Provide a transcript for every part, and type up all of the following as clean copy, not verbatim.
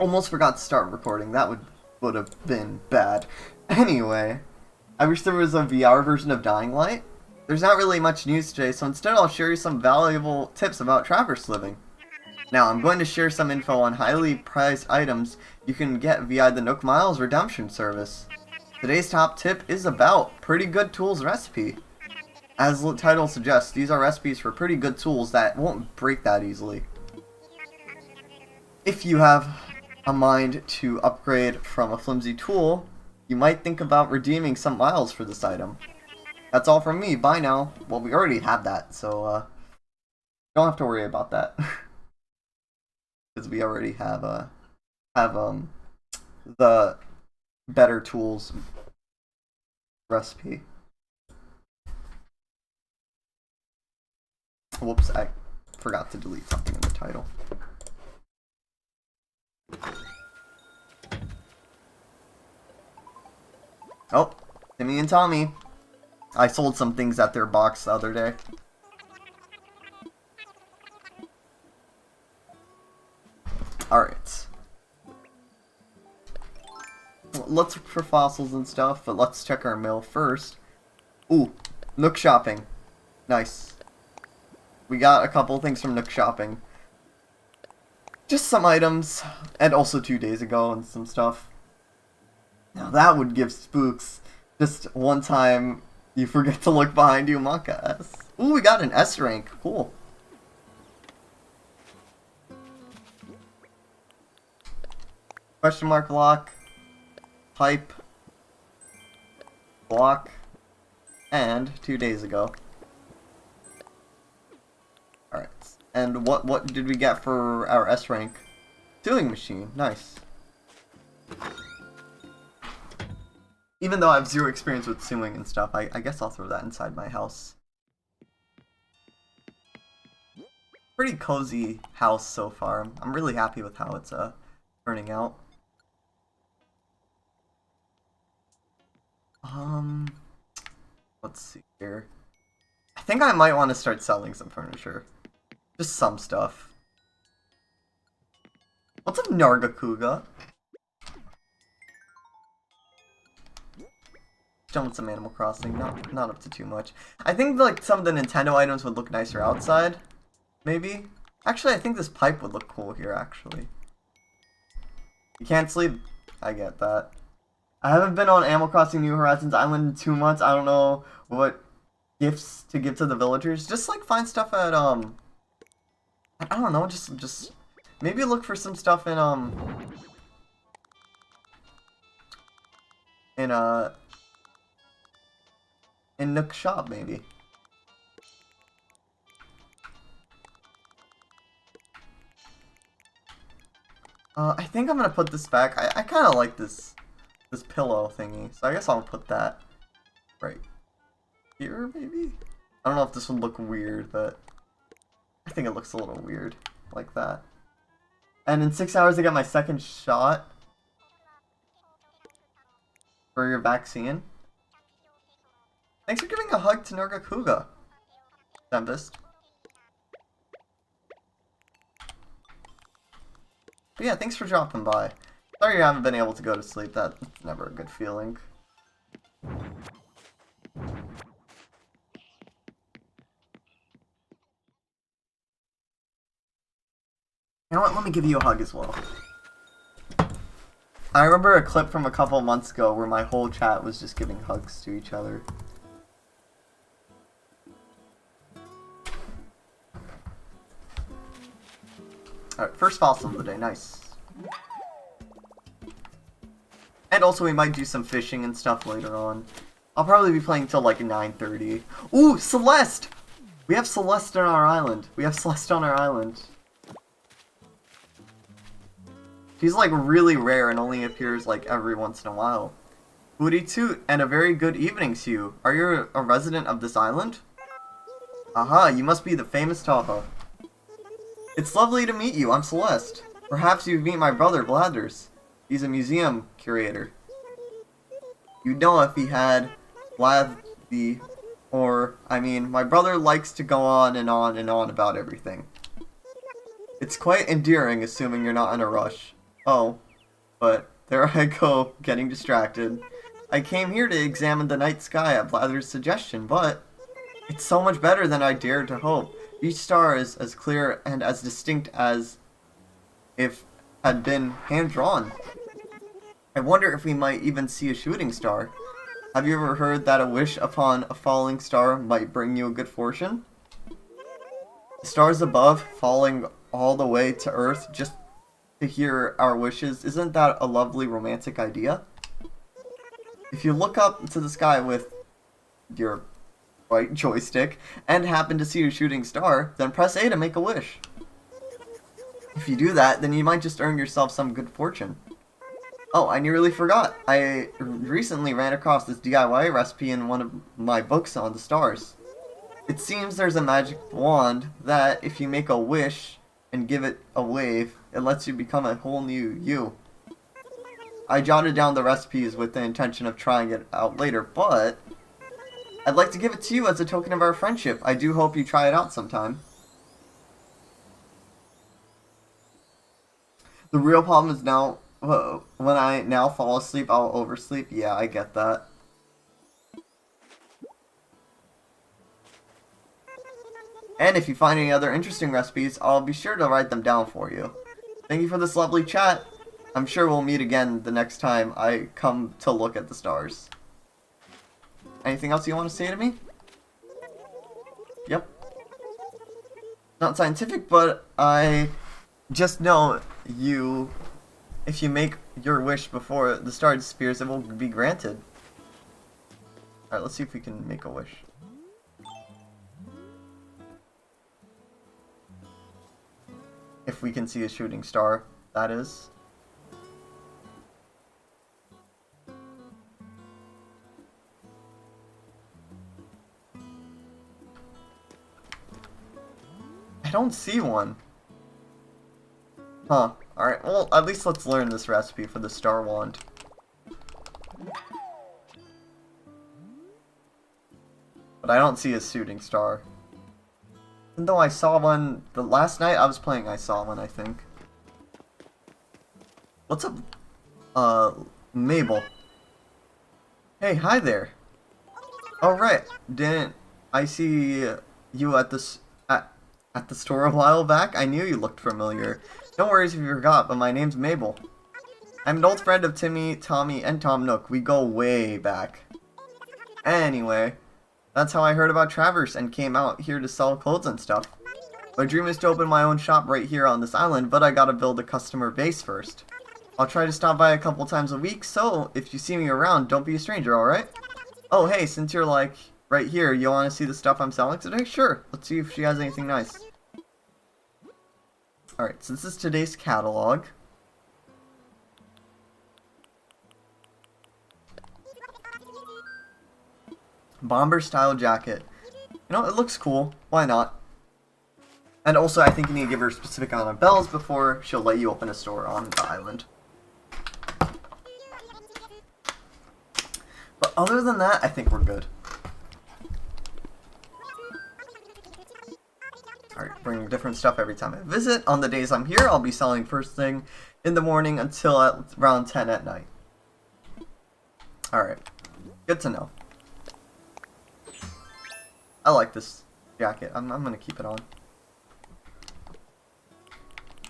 Almost forgot to start recording. That would have been bad. Anyway, I wish there was a VR version of Dying Light. There's not really much news today, so instead I'll share you some valuable tips about traverse living. Now, I'm going to share some info on highly prized items you can get via the Nook Miles redemption service. Today's top tip is about Pretty Good Tools recipe. As the title suggests, these are recipes for pretty good tools that won't break that easily. If you have a mind to upgrade from a flimsy tool, you might think about redeeming some miles for this item. That's all from me. Bye now. Well, we already have that, so don't have to worry about that. Because we already have the better tools recipe. Whoops, I forgot to delete something in the title. Oh, Timmy and Tommy. I sold some things at their box the other day. Alright. Let's look for fossils and stuff, but let's check our mail first. Ooh, Nook Shopping. Nice. We got a couple things from Nook Shopping. Just some items, and also 2 days ago and some stuff. Now that would give spooks. Just one time you forget to look behind you, Monka S. Ooh, we got an S rank. Cool. Question mark lock, pipe, block, and 2 days ago. Alright. And what did we get for our S rank? Sewing machine. Nice. Even though I have zero experience with sewing and stuff, I guess I'll throw that inside my house. Pretty cozy house so far. I'm really happy with how it's turning out. Let's see here. I think I might want to start selling some furniture. Just some stuff. What's a Nargacuga? Done with some Animal Crossing, not up to too much. I think like some of the Nintendo items would look nicer outside, maybe. Actually, I think this pipe would look cool here. Actually, you can't sleep. I get that. I haven't been on Animal Crossing New Horizons Island in 2 months. I don't know what gifts to give to the villagers. Just like find stuff at I don't know. Just maybe look for some stuff in Nook Shop, maybe. I think I'm gonna put this back. I kind of like this pillow thingy, so I guess I'll put that right here, maybe. I don't know if this would look weird, but I think it looks a little weird like that. And in 6 hours, I get my second shot for your vaccine. Thanks for giving a hug to Nargacuga, Tempest. But yeah, thanks for dropping by. Sorry you haven't been able to go to sleep. That's never a good feeling. You know what? Let me give you a hug as well. I remember a clip from a couple months ago where my whole chat was just giving hugs to each other. Alright, first fossil of the day. Nice. And also we might do some fishing and stuff later on. I'll probably be playing till like 9:30. Ooh, Celeste! We have Celeste on our island. We have Celeste on our island. She's like really rare and only appears like every once in a while. Booty toot and a very good evening to you. Are you a resident of this island? Aha, you must be the famous Tahoe. It's lovely to meet you. I'm Celeste. Perhaps you've met my brother Blathers. He's a museum curator. You'd know if he had Blathy, or, I mean, my brother likes to go on and on and on about everything. It's quite endearing, assuming you're not in a rush. Oh, but there I go, getting distracted. I came here to examine the night sky at Blather's suggestion, but it's so much better than I dared to hope. Each star is as clear and as distinct as if had been hand-drawn. I wonder if we might even see a shooting star. Have you ever heard that a wish upon a falling star might bring you a good fortune? The stars above falling all the way to Earth just to hear our wishes, isn't that a lovely romantic idea? If you look up to the sky with your right joystick and happen to see a shooting star, then press A to make a wish. If you do that, then you might just earn yourself some good fortune. Oh, I nearly forgot. I recently ran across this DIY recipe in one of my books on the stars. It seems there's a magic wand that if you make a wish and give it a wave, it lets you become a whole new you. I jotted down the recipes with the intention of trying it out later, but I'd like to give it to you as a token of our friendship. I do hope you try it out sometime. The real problem is now, when I now fall asleep, I'll oversleep. Yeah, I get that. And if you find any other interesting recipes, I'll be sure to write them down for you. Thank you for this lovely chat. I'm sure we'll meet again the next time I come to look at the stars. Anything else you want to say to me? Yep. Not scientific, but I just know if you make your wish before the star disappears, it will be granted. Alright, let's see if we can make a wish. If we can see a shooting star, that is. I don't see one. Huh. Alright, well, at least let's learn this recipe for the star wand. But I don't see a shooting star. Even though I saw one the last night I was playing, I saw one, I think. What's up, Mabel? Hey, hi there. Alright, didn't I see you at the store a while back? I knew you looked familiar. No worries if you forgot, but my name's Mabel. I'm an old friend of Timmy, Tommy, and Tom Nook. We go way back. Anyway, that's how I heard about Traverse and came out here to sell clothes and stuff. My dream is to open my own shop right here on this island, but I gotta build a customer base first. I'll try to stop by a couple times a week, so if you see me around, don't be a stranger, alright? Oh, hey, since you're like right here, you wanna see the stuff I'm selling today? Sure, let's see if she has anything nice. Alright, so this is today's catalog. Bomber style jacket. You know, it looks cool. Why not? And also, I think you need to give her a specific amount of bells before she'll let you open a store on the island. But other than that, I think we're good. Alright, bring different stuff every time I visit. On the days I'm here, I'll be selling first thing in the morning until around 10 at night. Alright, good to know. I like this jacket. I'm gonna keep it on.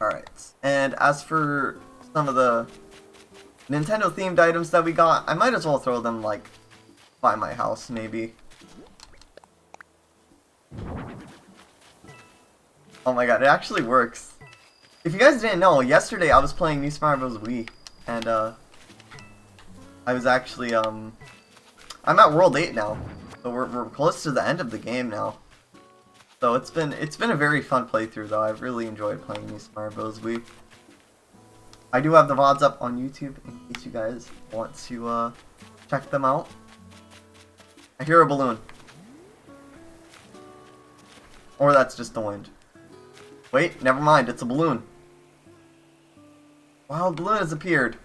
Alright, and as for some of the Nintendo themed items that we got, I might as well throw them like by my house maybe. Oh my god, it actually works. If you guys didn't know, yesterday I was playing New Super Mario Bros. Wii, and I was actually I'm at World 8 now. So we're close to the end of the game now. So it's been a very fun playthrough though. I've really enjoyed playing New Super Mario Bros. Wii. I do have the VODs up on YouTube in case you guys want to check them out. I hear a balloon. Or that's just the wind. Wait, never mind, it's a balloon. Wow, a balloon has appeared.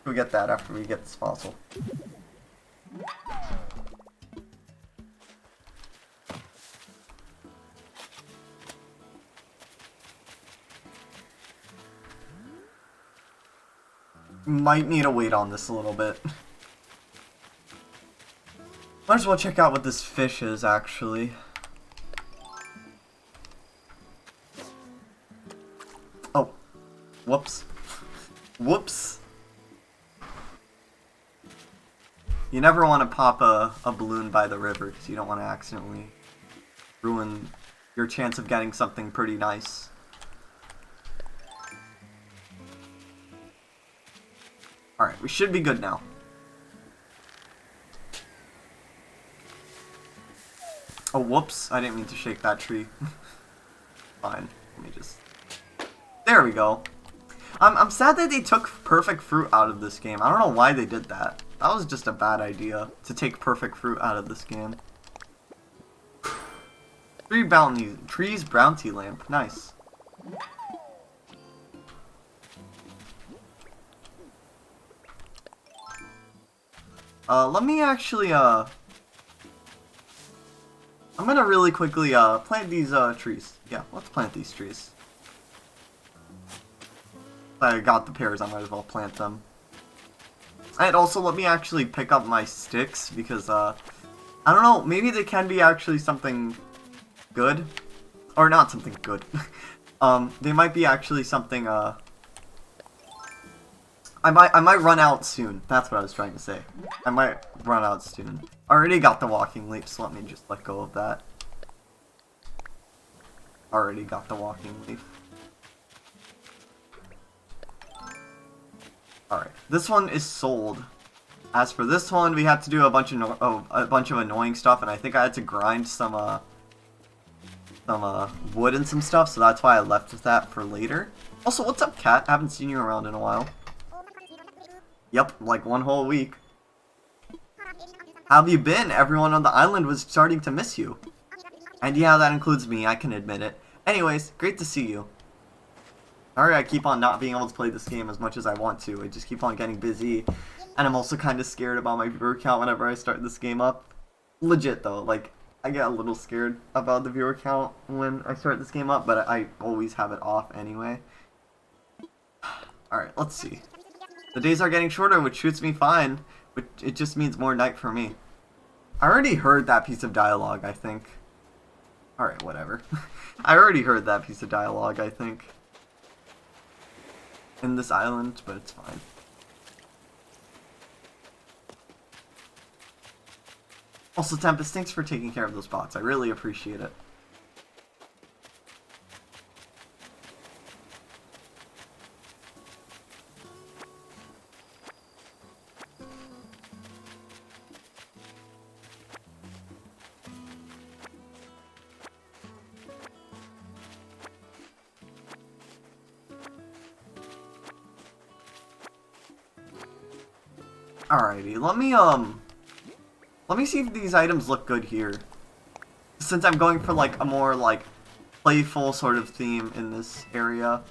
We'll get that after we get this fossil. Might need to wait on this a little bit. Might as well check out what this fish is, actually. Oh. Whoops. Whoops. You never want to pop a balloon by the river, because you don't want to accidentally ruin your chance of getting something pretty nice. Alright, we should be good now. Oh, whoops. I didn't mean to shake that tree. Fine. Let me just... There we go. I'm sad that they took perfect fruit out of this game. I don't know why they did that. That was just a bad idea, to take perfect fruit out of this game. Trees bounty lamp. Nice. Let me actually, I'm gonna really quickly, plant these, trees. Yeah, let's plant these trees. I got the pears, I might as well plant them. And also, let me actually pick up my sticks, because, I don't know, maybe they can be actually something good. Or not something good. They might be actually something, I might run out soon. That's what I was trying to say. I might run out soon. I already got the walking leap, so let me just let go of that. Already got the walking leap. Alright, this one is sold. As for this one, we had to do a bunch of annoying stuff, and I think I had to grind some wood and some stuff, so that's why I left that for later. Also, what's up, cat? Haven't seen you around in a while. Yep, like one whole week. How have you been? Everyone on the island was starting to miss you. And yeah, that includes me, I can admit it. Anyways, great to see you. Sorry I keep on not being able to play this game as much as I want to. I just keep on getting busy. And I'm also kind of scared about my viewer count whenever I start this game up. Legit though, like, I get a little scared about the viewer count when I start this game up, but I always have it off anyway. Alright, let's see. The days are getting shorter, which suits me fine, but it just means more night for me. I already heard that piece of dialogue, I think. Alright, whatever. I already heard that piece of dialogue, I think. In this island, but it's fine. Also, Tempest, thanks for taking care of those bots. I really appreciate it. Alrighty, let me see if these items look good here. Since I'm going for like a more like playful sort of theme in this area.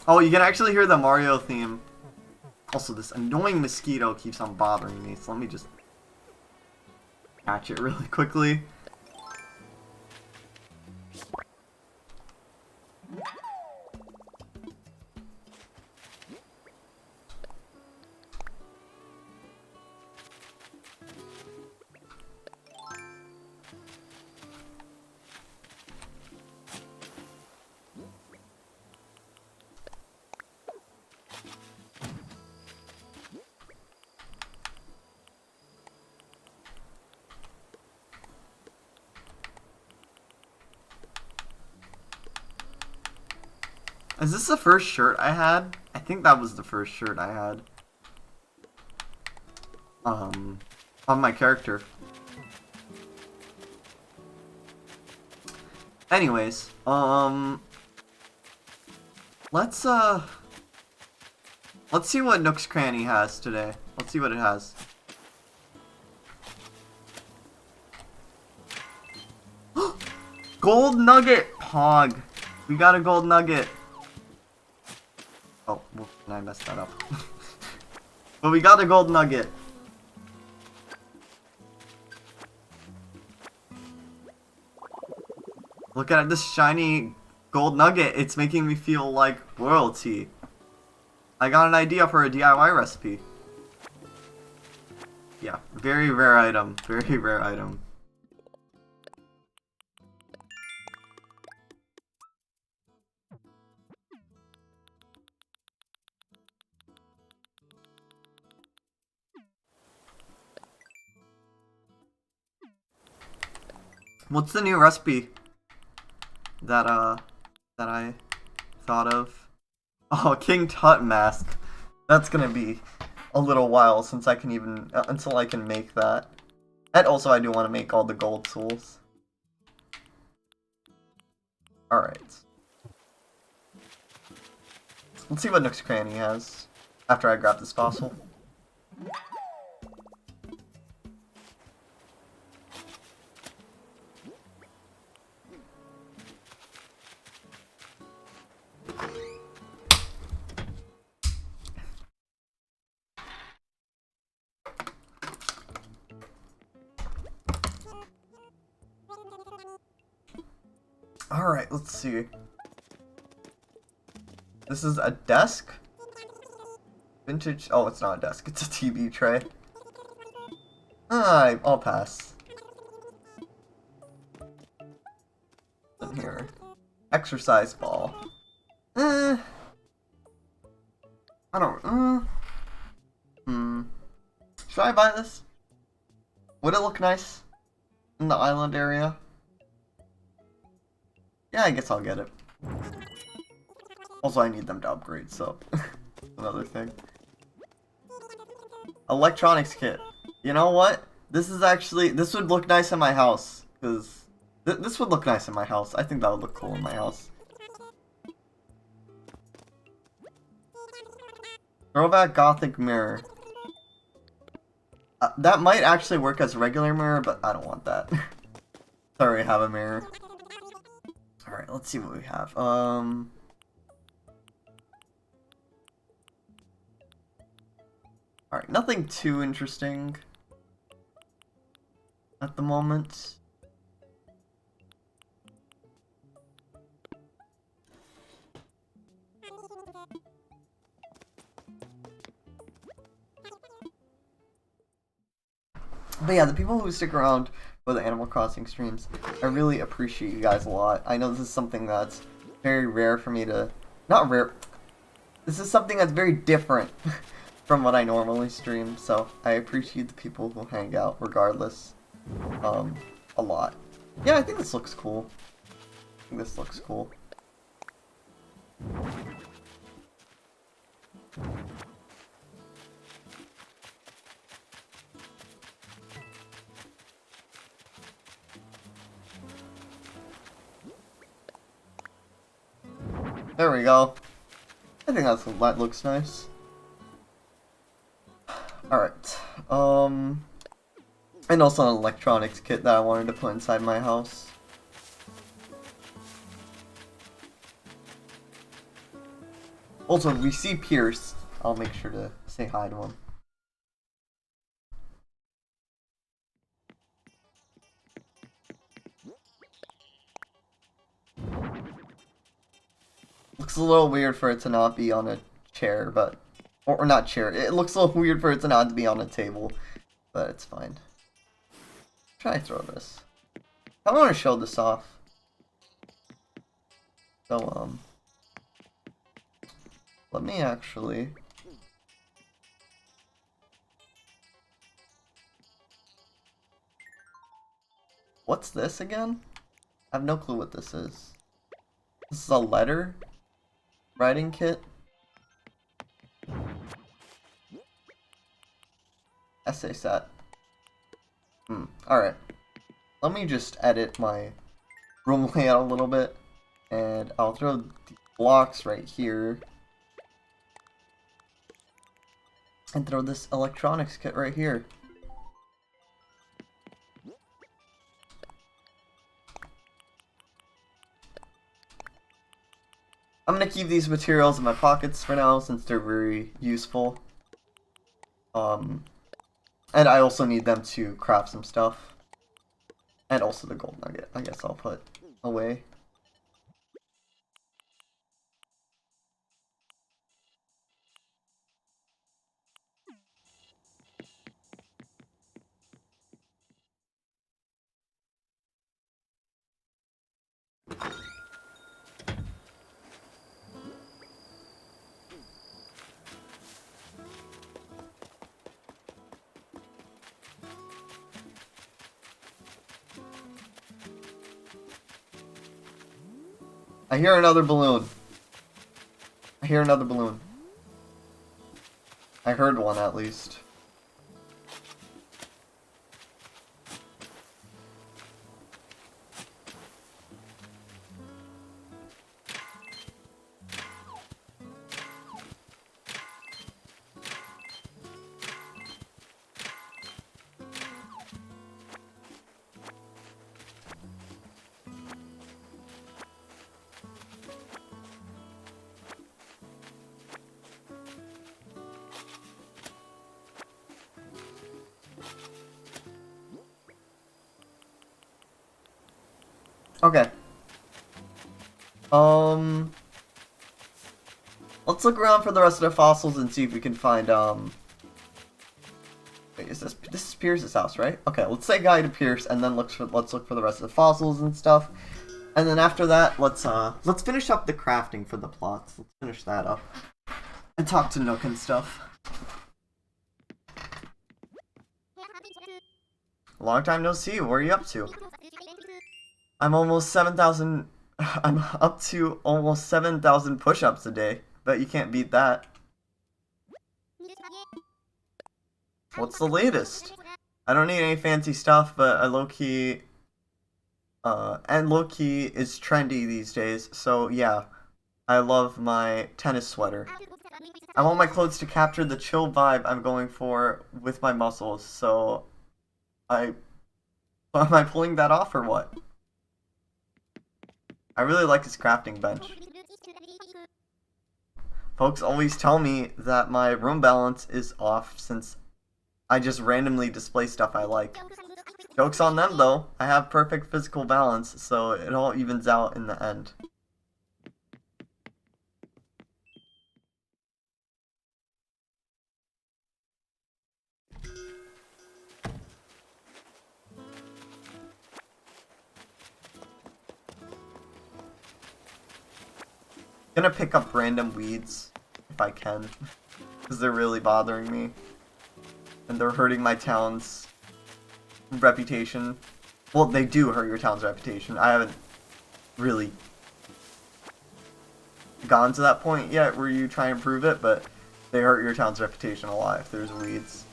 Oh, you can actually hear the Mario theme. Also, this annoying mosquito keeps on bothering me, so let me just catch it really quickly. Is this the first shirt I had? I think that was the first shirt I had. On my character. Anyways, let's see what Nook's Cranny has today. Let's see what it has. Gold nugget! Pog. We got a gold nugget. Oh, well, I messed that up. But we got a gold nugget. Look at this shiny gold nugget. It's making me feel like royalty. I got an idea for a DIY recipe. Yeah, very rare item. Very rare item. What's the new recipe that I thought of? Oh, King Tut mask. That's gonna be a little while since I can even until I can make that. And also I do want to make all the gold tools. Alright. Let's see what Nook's Cranny has after I grab this fossil. Alright, let's see. This is a desk? Vintage. Oh, it's not a desk, it's a TV tray. I'll pass. In here. Exercise ball. I don't. Should I buy this? Would it look nice in the island area? Yeah, I guess I'll get it. Also, I need them to upgrade, so another thing. Electronics kit. You know what? This would look nice in my house, because this would look nice in my house. I think that would look cool in my house. Throwback Gothic mirror. That might actually work as a regular mirror, but I don't want that. Sorry, I have a mirror. Alright, let's see what we have. Alright, nothing too interesting at the moment. But yeah, the people who stick around for the Animal Crossing streams, I really appreciate you guys a lot. I know this is something that's very rare for me to... Not rare. This is something that's very different from what I normally stream, so I appreciate the people who hang out regardless. A lot. Yeah, I think this looks cool. I think this looks cool. There we go. I think that looks nice. Alright. And also an electronics kit that I wanted to put inside my house. Also, if we see Pierce, I'll make sure to say hi to him. Looks a little weird for it to not be on a chair, but... Or not chair. It looks a little weird for it to not be on a table, but it's fine. Try to throw this. I want to show this off. So, let me actually... What's this again? I have no clue what this is. This is a letter? Writing kit? Essay set. Alright. Let me just edit my room layout a little bit. And I'll throw the blocks right here. And throw this electronics kit right here. I'm gonna keep these materials in my pockets for now since they're very useful. And I also need them to craft some stuff. And also the gold nugget, I guess I'll put away. I hear another balloon. I hear another balloon. I heard one at least. Okay. Let's look around for the rest of the fossils and see if we can find, wait, is this is Pierce's house, right? Okay, let's say guy to Pierce and then let's look for the rest of the fossils and stuff. And then after that, let's finish up the crafting for the plots. Let's finish that up. And talk to Nook and stuff. Long time no see. What are you up to? I'm almost 7,000. I'm up to almost 7,000 push-ups a day. Bet you can't beat that. What's the latest? I don't need any fancy stuff, but I low-key... and low-key is trendy these days, so yeah. I love my tennis sweater. I want my clothes to capture the chill vibe I'm going for with my muscles, so... Am I pulling that off or what? I really like his crafting bench. Folks always tell me that my room balance is off since I just randomly display stuff I like. Joke's on them though. I have perfect physical balance, so it all evens out in the end. Gonna pick up random weeds if I can, because they're really bothering me and they're hurting my town's reputation. Well, they do hurt your town's reputation. I haven't really gone to that point yet where you try and prove it, but they hurt your town's reputation a lot if there's weeds.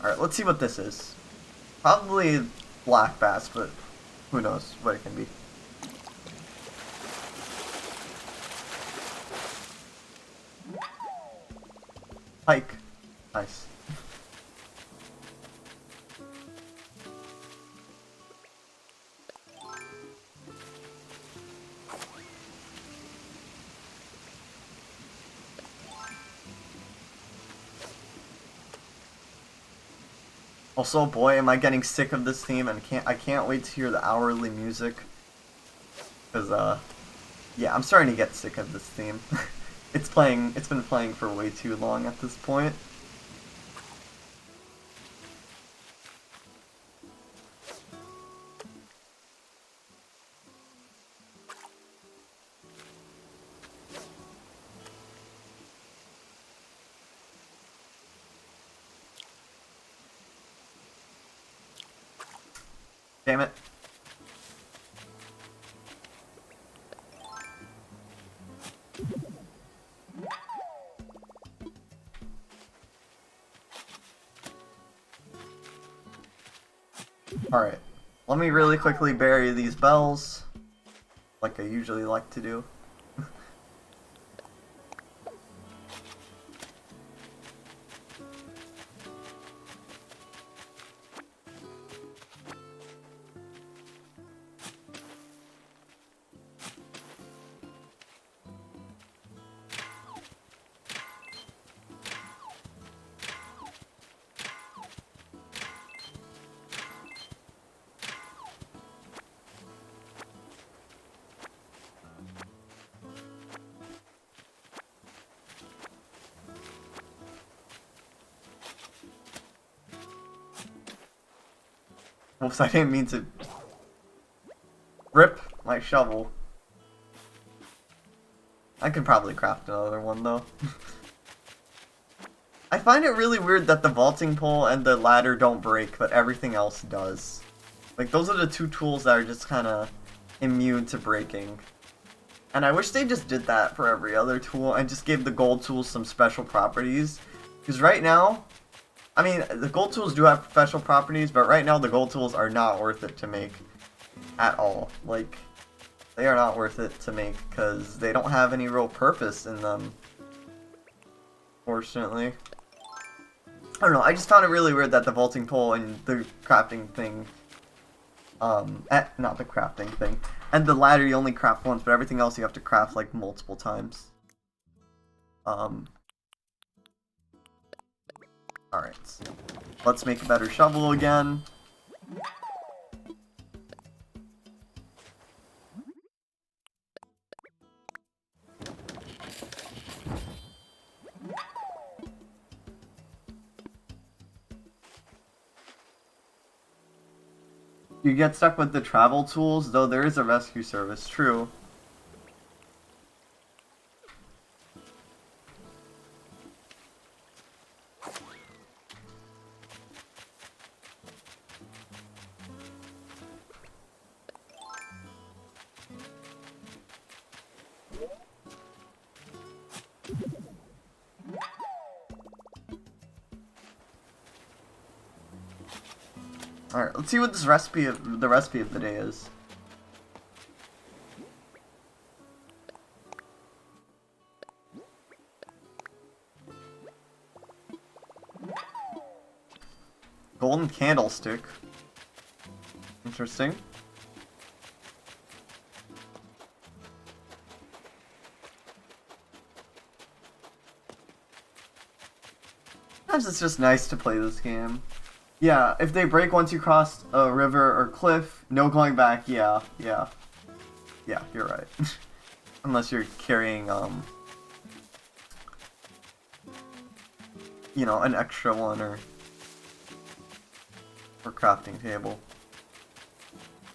Alright, let's see what this is. Probably black bass, but who knows what it can be. Pike. Nice. Also, boy, am I getting sick of this theme, and I can't wait to hear the hourly music. Cause yeah, I'm starting to get sick of this theme. It's been playing for way too long at this point. Damn it. Alright, let me really quickly bury these bells, like I usually like to do. Oops, I didn't mean to rip my shovel. I could probably craft another one though. I find it really weird that the vaulting pole and the ladder don't break, but everything else does. Like, those are the two tools that are just kind of immune to breaking. And I wish they just did that for every other tool and just gave the gold tools some special properties. Because right now, I mean, the gold tools do have special properties, but right now the gold tools are not worth it to make at all. Like, they are not worth it to make because they don't have any real purpose in them, fortunately. I don't know, I just found it really weird that the vaulting pole and the crafting thing, not the crafting thing, and the ladder you only craft once, but everything else you have to craft like multiple times. Alright, let's make a better shovel again. You get stuck with the travel tools, though there is a rescue service, true. Alright, let's see what this recipe of the recipe of the day is. Golden candlestick. Interesting. Sometimes it's just nice to play this game. Yeah, if they break once you cross a river or cliff, no going back, yeah, you're right. Unless you're carrying, you know, an extra one or crafting table.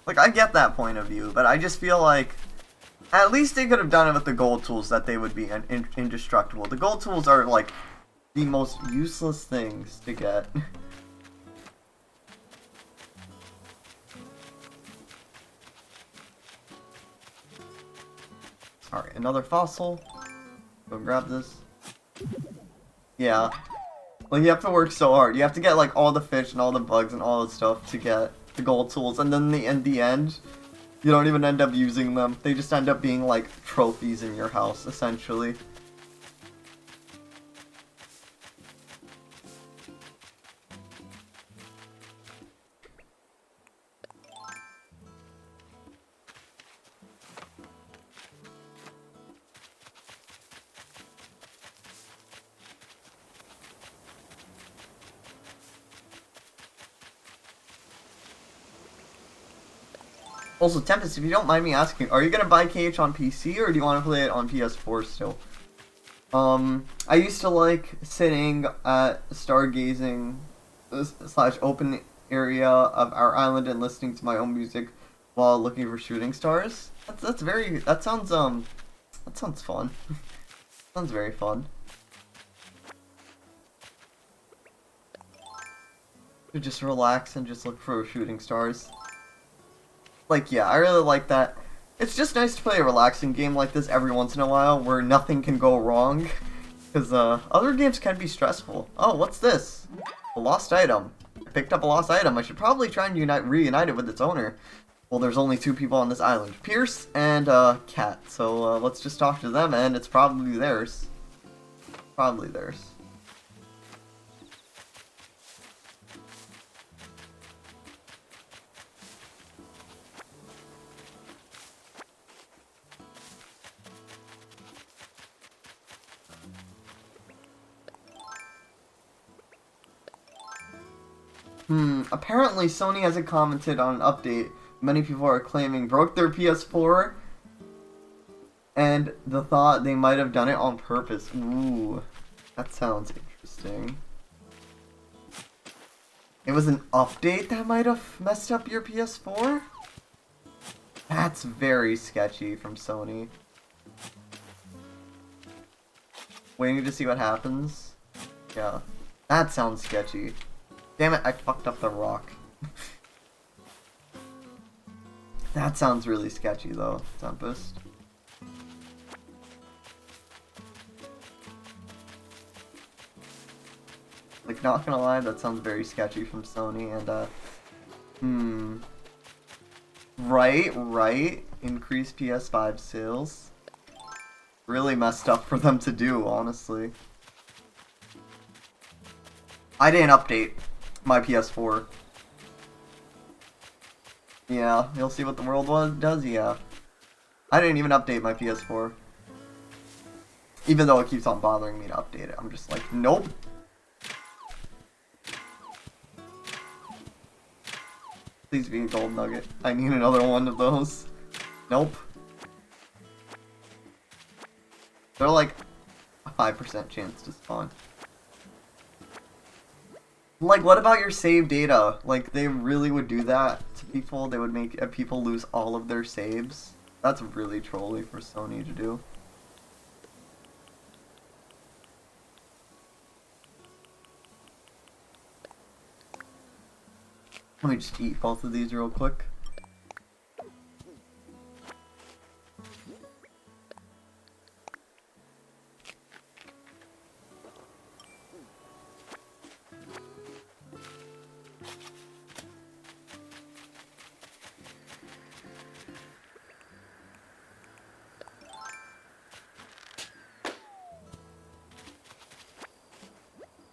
Like, I get that point of view, but I just feel like at least they could have done it with the gold tools, that they would be indestructible. The gold tools are, like, the most useless things to get. Alright, another fossil. Go grab this. Yeah. Like, you have to work so hard. You have to get, like, all the fish and all the bugs and all the stuff to get the gold tools. And then in the end, you don't even end up using them. They just end up being, like, trophies in your house, essentially. Also, Tempest, if you don't mind me asking, are you gonna buy KH on PC or do you want to play it on PS4 still? I used to like sitting at stargazing / open area of our island and listening to my own music while looking for shooting stars. That sounds fun. Sounds very fun. To just relax and just look for shooting stars. Like, yeah, I really like that. It's just nice to play a relaxing game like this every once in a while where nothing can go wrong. Because other games can be stressful. Oh, what's this? A lost item. picked up a lost item. I should probably try and reunite it with its owner. Well, there's only 2 people on this island. Pierce and Cat. So let's just talk to them, and it's probably theirs. Probably theirs. Apparently Sony hasn't commented on an update many people are claiming broke their PS4, and the thought they might have done it on purpose. Ooh, that sounds interesting. It was an update that might have messed up your PS4? That's very sketchy from Sony. Waiting to see what happens? Yeah, that sounds sketchy. Damn it, I fucked up the rock. That sounds really sketchy though, Tempest. Like, not gonna lie, that sounds very sketchy from Sony, and, Right. Increase PS5 sales. Really messed up for them to do, honestly. I didn't update my PS4. Yeah, you'll see what the world does, yeah. I didn't even update my PS4. Even though it keeps on bothering me to update it. I'm just like, nope. Please be a gold nugget. I need another one of those. Nope. They're like a 5% chance to spawn. Like, what about your save data? Like, they really would do that to people? They would make people lose all of their saves? That's really trolly for Sony to do. Let me just eat both of these real quick.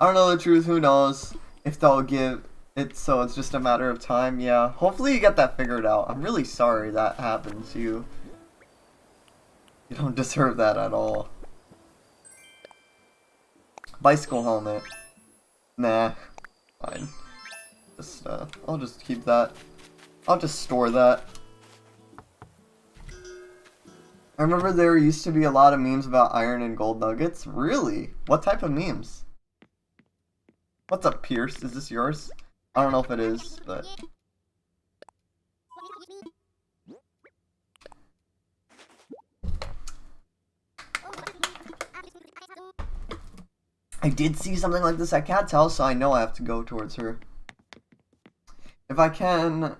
I don't know the truth, who knows if they'll give it, so it's just a matter of time, yeah. Hopefully you get that figured out. I'm really sorry that happened to you. You don't deserve that at all. Bicycle helmet. Nah. Fine. Just, I'll just keep that. I'll just store that. I remember there used to be a lot of memes about iron and gold nuggets. Really? What type of memes? What's up, Pierce? Is this yours? I don't know if it is, but... I did see something like this at Cat's house, so I know I have to go towards her. If I can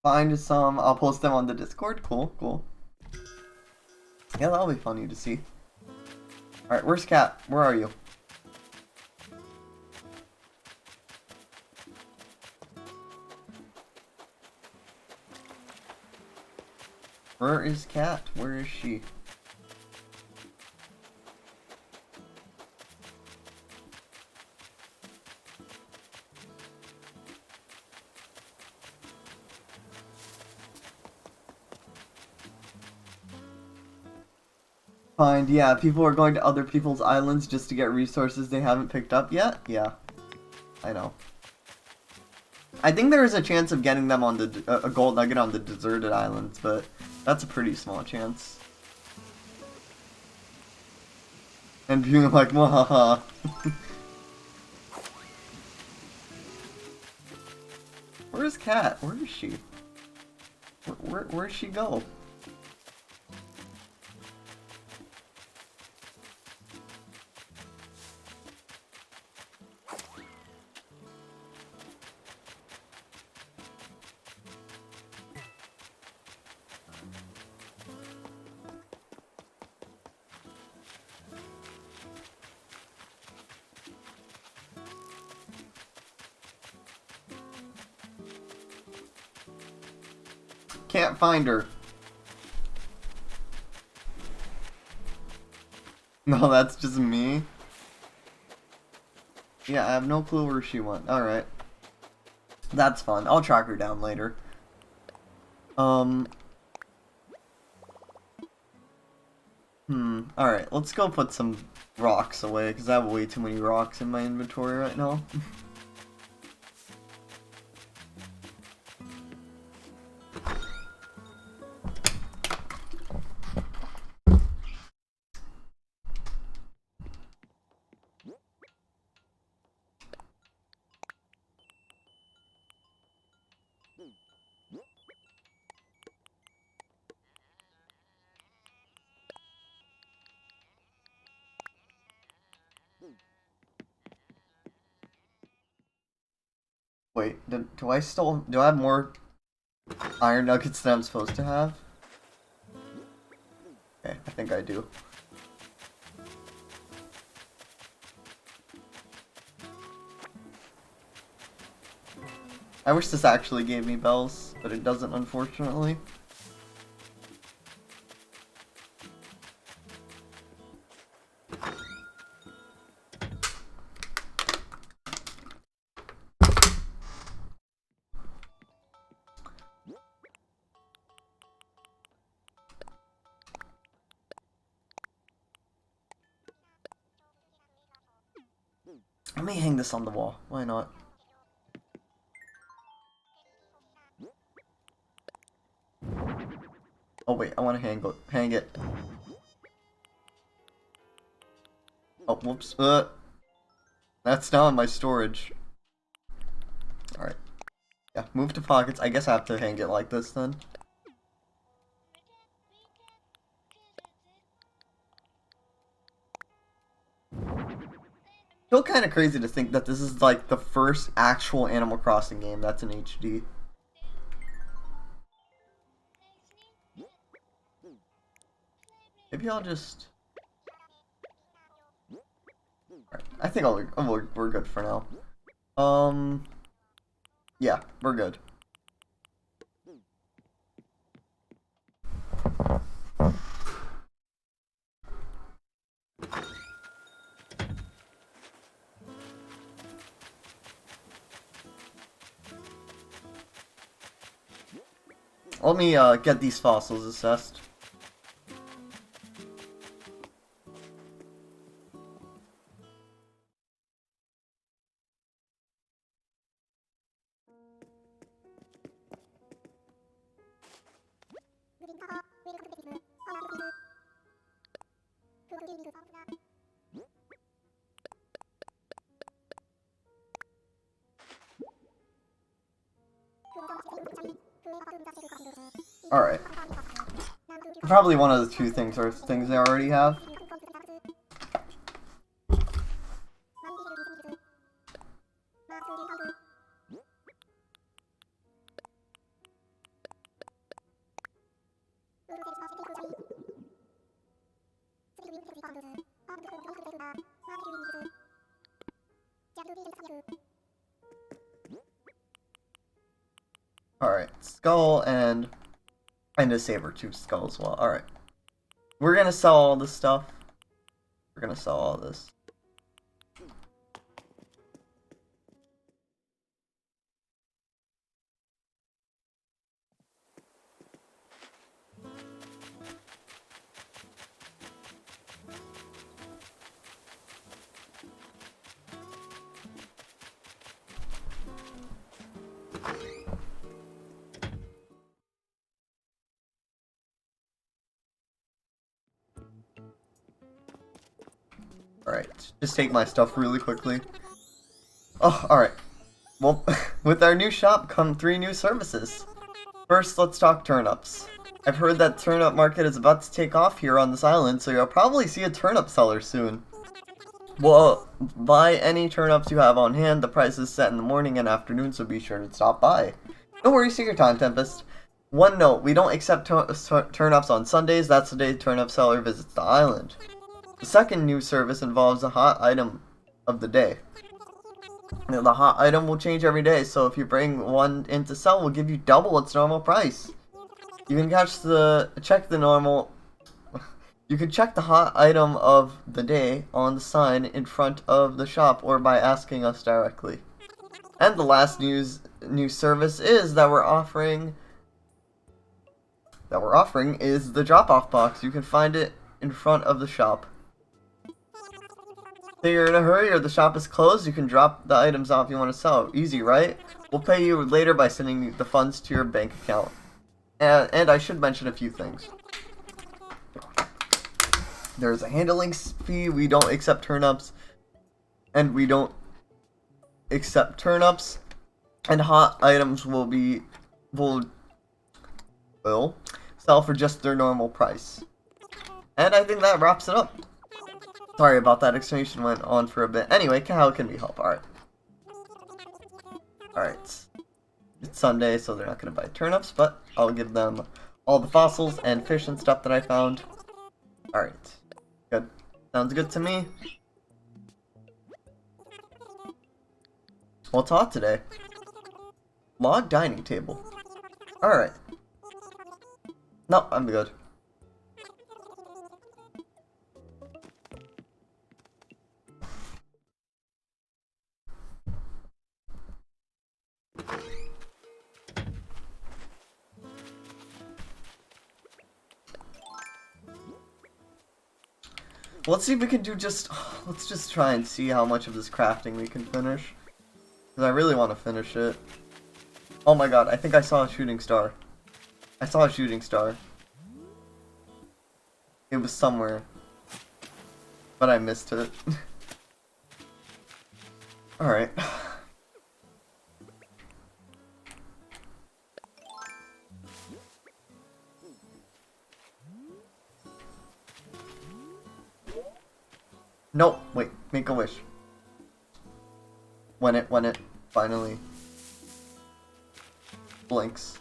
find some, I'll post them on the Discord. Cool, cool. Yeah, that'll be funny to see. Alright, where's Cat? Where are you? Where is Cat? Where is she? Find, yeah, people are going to other people's islands just to get resources they haven't picked up yet? Yeah, I know. I think there is a chance of getting them on the a gold nugget on the deserted islands, but that's a pretty small chance. And being like, wahaha. Where's Cat? Where is she? Where'd she go? Can't find her. No, that's just me. Yeah, I have no clue where she went. Alright. That's fun. I'll track her down later. Alright, let's go put some rocks away, because I have way too many rocks in my inventory right now. Wait, do I have more iron nuggets than I'm supposed to have? Okay, I think I do. I wish this actually gave me bells, but it doesn't, unfortunately. Let me hang this on the wall. Why not? Oh wait, I want to hang it. Oh, whoops. That's now in my storage. Alright. Yeah, move to pockets. I guess I have to hang it like this then. Still kind of crazy to think that this is like the first actual Animal Crossing game that's in HD. Maybe I'll just... Alright, I think we're good for now. Yeah, we're good. Let me get these fossils assessed. Alright. Probably one of the two things are things they already have. Alright, skull and a saber-tooth skull as well. Alright. We're gonna sell all this stuff. We're gonna sell all this. Alright, just take my stuff really quickly. Oh, alright. Well, with our new shop come 3 new services. First, let's talk turnips. I've heard that turnip market is about to take off here on this island, so you'll probably see a turnip seller soon. Well, buy any turnips you have on hand. The price is set in the morning and afternoon, so be sure to stop by. No worries, take your time, Tempest. One note, we don't accept turnips on Sundays. That's the day the turnip seller visits the island. The second new service involves a hot item of the day. Now, the hot item will change every day, so if you bring one in to sell, we'll give you double its normal price. You can check the normal. You can check the hot item of the day on the sign in front of the shop or by asking us directly. And the last new service is that we're offering is the drop-off box. You can find it in front of the shop. So you're in a hurry or the shop is closed, you can drop the items off you want to sell. Easy, right? We'll pay you later by sending the funds to your bank account. And I should mention a few things. There's a handling fee. We don't accept turnips. And we don't accept turnips. And hot items will sell for just their normal price. And I think that wraps it up. Sorry about that, explanation went on for a bit. Anyway, how can we help? Alright. Alright. It's Sunday, so they're not going to buy turnips, but I'll give them all the fossils and fish and stuff that I found. Alright. Good. Sounds good to me. What's hot today? Log dining table. Alright. No, I'm good. Let's see if we can do let's just try and see how much of this crafting we can finish. Because I really want to finish it. Oh my god, I think I saw a shooting star. I saw a shooting star. It was somewhere. But I missed it. Alright. No, wait, make a wish. When it finally blinks.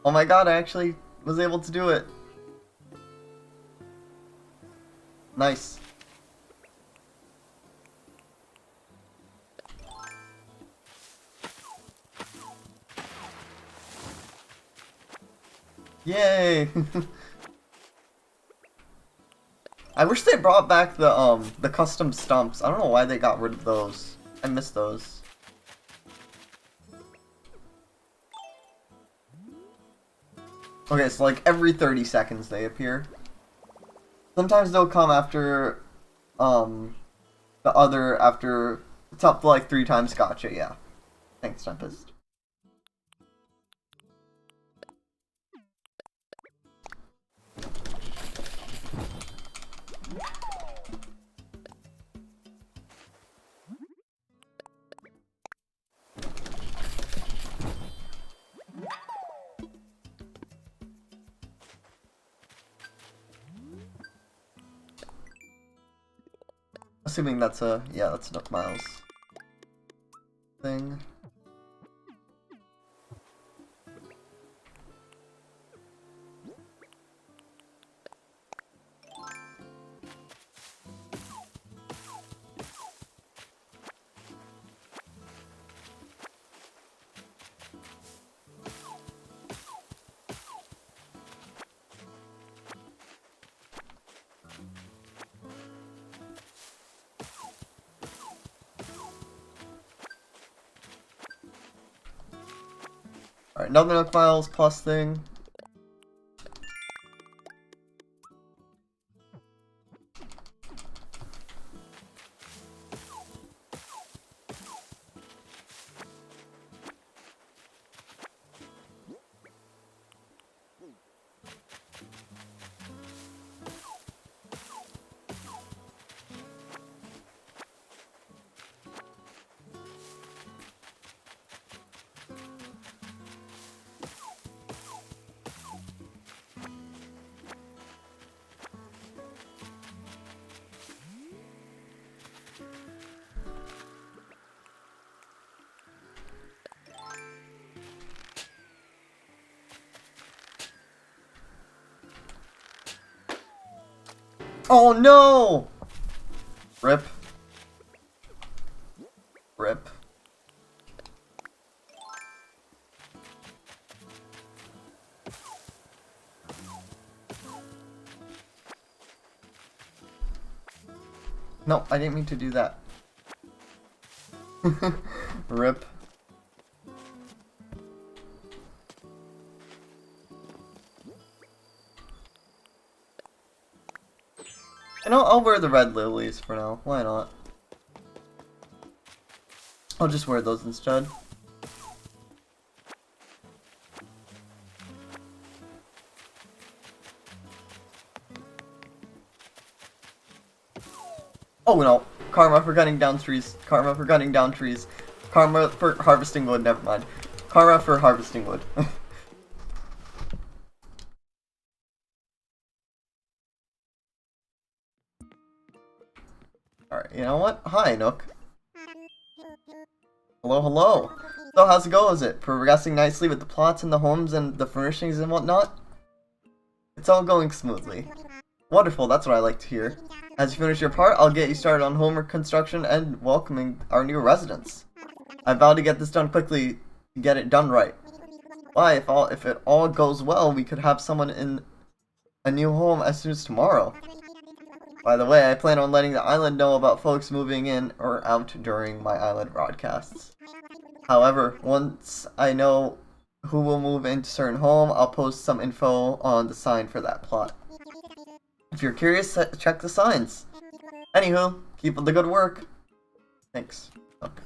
Oh my god, I actually was able to do it. Nice. Yay! I wish they brought back the custom stumps. I don't know why they got rid of those. I miss those. Okay, so like every 30 seconds they appear. Sometimes they'll come after after it's up like 3 times. Gotcha, yeah. Thanks, Tempest. Assuming that's that's enough miles. Thing. Alright, another Nook Miles plus thing. Oh no! Rip. Rip. No, I didn't mean to do that. Rip. And I'll wear the red lilies for now. Why not? I'll just wear those instead. Oh no. Karma for cutting down trees. Karma for cutting down trees. Karma for harvesting wood. Never mind. Karma for harvesting wood. Alright, you know what? Hi, Nook. Hello, hello. So how's it go? Is it progressing nicely with the plots and the homes and the furnishings and whatnot? It's all going smoothly. Wonderful, that's what I like to hear. As you finish your part, I'll get you started on homework construction and welcoming our new residents. I vow to get this done quickly, to get it done right. Why, if it all goes well, we could have someone in a new home as soon as tomorrow. By the way, I plan on letting the island know about folks moving in or out during my island broadcasts. However, once I know who will move into a certain home, I'll post some info on the sign for that plot. If you're curious, check the signs. Anywho, keep up the good work. Thanks. Okay.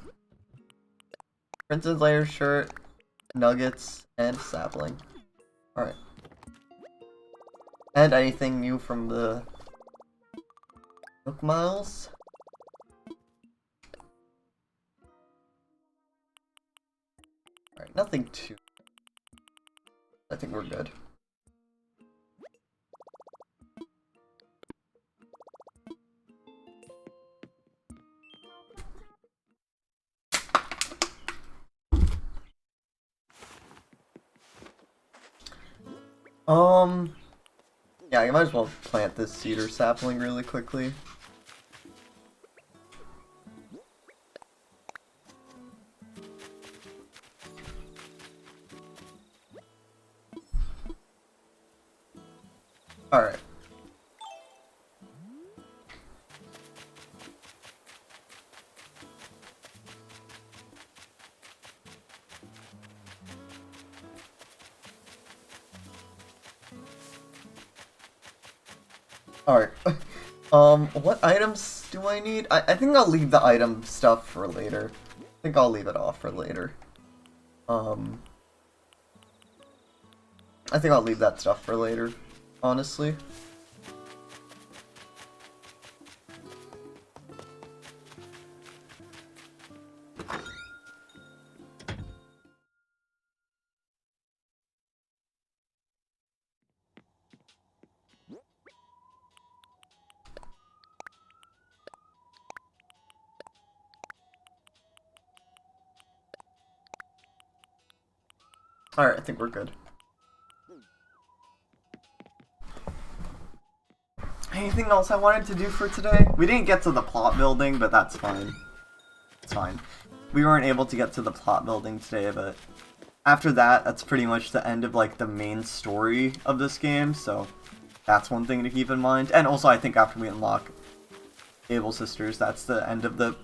Princess Layer shirt, nuggets, and sapling. Alright. And anything new from the Nook Miles? Alright, nothing too... I think we're good. Yeah, I might as well plant this cedar sapling really quickly. Alright. Alright. What items do I need? I think I'll leave the item stuff for later. I think I'll leave it off for later. I think I'll leave that stuff for later, honestly. Alright, I think we're good. Anything else I wanted to do for today? We didn't get to the plot building, but that's fine. It's fine. We weren't able to get to the plot building today, but after that, that's pretty much the end of, like, the main story of this game, so that's one thing to keep in mind. And also, I think after we unlock Able Sisters, that's the end of the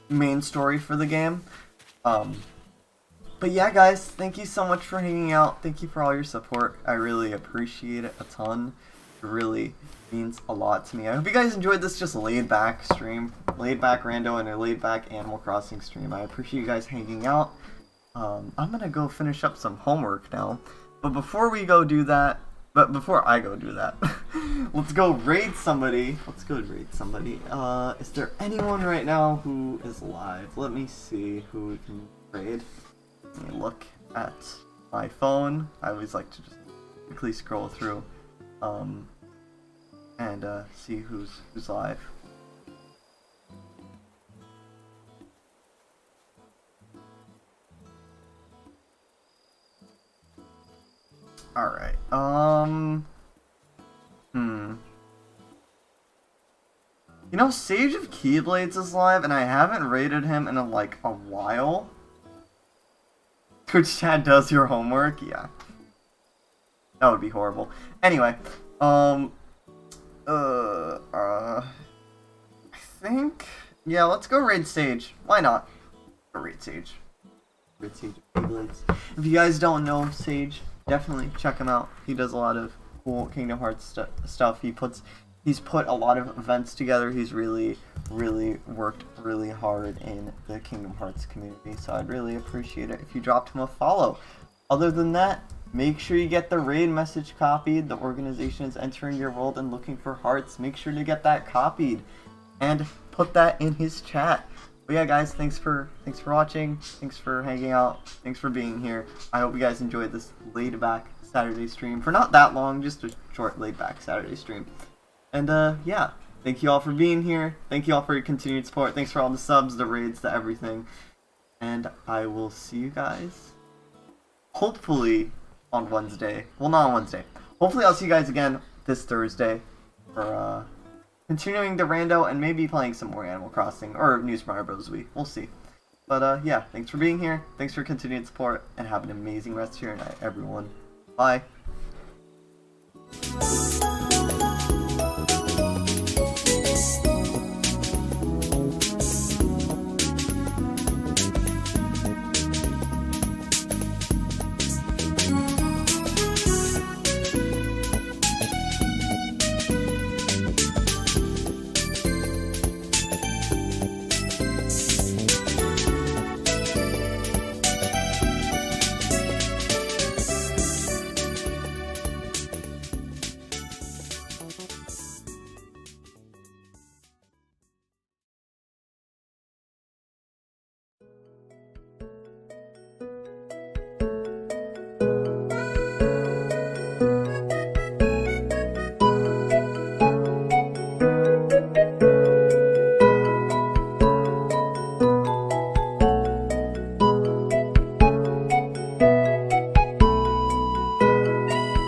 main story for the game. But yeah, guys, thank you so much for hanging out. Thank you for all your support. I really appreciate it a ton. It really means a lot to me. I hope you guys enjoyed this just laid-back stream. Laid-back rando and a laid-back Animal Crossing stream. I appreciate you guys hanging out. I'm gonna go finish up some homework now. But before we go do that, before I go do that, let's go raid somebody. Let's go raid somebody. Is there anyone right now who is live? Let me see who we can raid. Let me look at my phone. I always like to just quickly scroll through, and see who's live. All right. You know, Sage of Keyblades is live, and I haven't raided him in like a while. Twitch chat does your homework? Yeah. That would be horrible. Anyway, I think, yeah, let's go raid Sage. Why not? Go raid Sage. Raid Sage. If you guys don't know Sage, definitely check him out. He does a lot of cool Kingdom Hearts stuff. He's put a lot of events together. He's really worked really hard in the Kingdom Hearts community. So I'd really appreciate it if you dropped him a follow. Other than that, make sure you get the raid message copied. The organization is entering your world and looking for hearts. Make sure to get that copied and put that in his chat. But yeah, guys, thanks for watching. Thanks for hanging out. Thanks for being here. I hope you guys enjoyed this laid back Saturday stream for not that long, just a short laid back Saturday stream. And yeah, thank you all for being here. Thank you all for your continued support. Thanks for all the subs, the raids, the everything. And I will see you guys hopefully on Wednesday. Well, not on Wednesday. Hopefully I'll see you guys again this Thursday for continuing the rando and maybe playing some more Animal Crossing or New Super Mario Bros. Wii. We'll see. But yeah, thanks for being here. Thanks for continued support and have an amazing rest of your night, everyone. Bye.